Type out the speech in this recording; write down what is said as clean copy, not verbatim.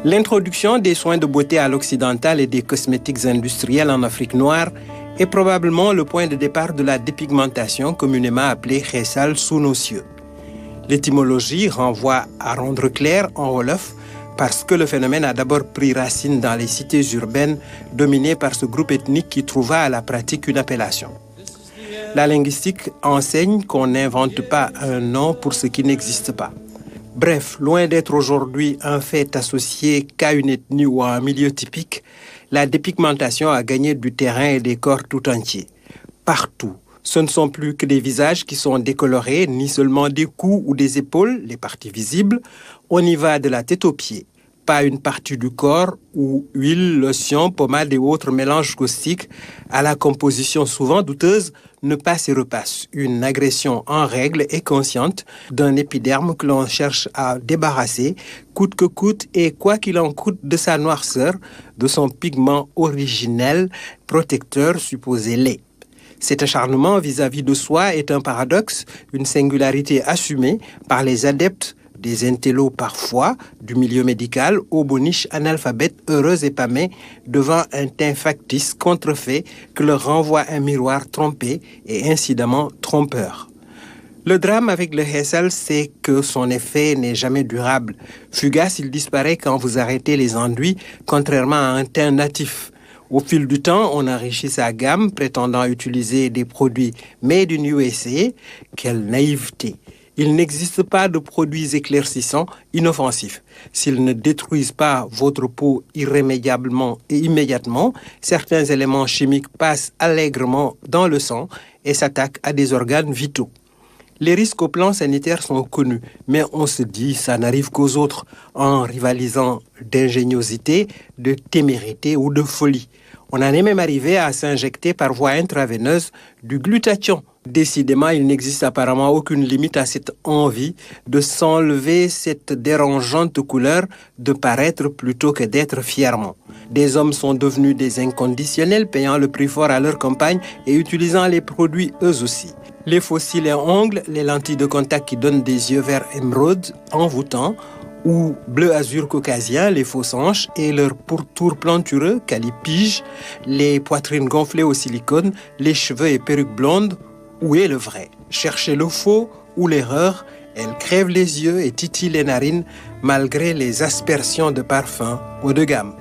L'introduction des soins de beauté à l'occidental et des cosmétiques industriels en Afrique noire est probablement le point de départ de la dépigmentation communément appelée khessal sous nos cieux. L'étymologie renvoie à rendre clair en wolof parce que le phénomène a d'abord pris racine dans les cités urbaines dominées par ce groupe ethnique qui trouva à la pratique une appellation. La linguistique enseigne qu'on n'invente pas un nom pour ce qui n'existe pas. Bref, loin d'être aujourd'hui un fait associé qu'à une ethnie ou à un milieu typique, la dépigmentation a gagné du terrain et des corps tout entiers. Partout. Ce ne sont plus que des visages qui sont décolorés, ni seulement des cous ou des épaules, les parties visibles. On y va de la tête aux pieds. Pas une partie du corps où huile, lotion, pommade et autres mélanges caustiques à la composition souvent douteuse ne passe et repasse. Une agression en règle et consciente d'un épiderme que l'on cherche à débarrasser, coûte que coûte et quoi qu'il en coûte de sa noirceur, de son pigment originel, protecteur supposé laid. Cet acharnement vis-à-vis de soi est un paradoxe, une singularité assumée par les adeptes des intellos parfois, du milieu médical, aux boniches analphabètes heureux et pâmés devant un teint factice contrefait que leur renvoie un miroir trompé et incidemment trompeur. Le drame avec le khessal, c'est que son effet n'est jamais durable. Fugace, il disparaît quand vous arrêtez les enduits, contrairement à un teint natif. Au fil du temps, on enrichit sa gamme, prétendant utiliser des produits made in USA. Quelle naïveté! Il n'existe pas de produits éclaircissants inoffensifs. S'ils ne détruisent pas votre peau irrémédiablement et immédiatement, certains éléments chimiques passent allègrement dans le sang et s'attaquent à des organes vitaux. Les risques au plan sanitaire sont connus, mais on se dit ça n'arrive qu'aux autres en rivalisant d'ingéniosité, de témérité ou de folie. On en est même arrivé à s'injecter par voie intraveineuse du glutathion. Décidément, il n'existe apparemment aucune limite à cette envie de s'enlever cette dérangeante couleur de paraître plutôt que d'être fièrement. Des hommes sont devenus des inconditionnels, payant le prix fort à leur campagne et utilisant les produits eux aussi. Les faux cils et ongles, les lentilles de contact qui donnent des yeux verts émeraude envoûtants, ou bleu azur caucasien, les fausses hanches et leurs pourtours plantureux, calipige, les poitrines gonflées au silicone, les cheveux et perruques blondes. Où est le vrai? Cherchez le faux ou l'erreur, elle crève les yeux et titille les narines malgré les aspersions de parfums haut de gamme.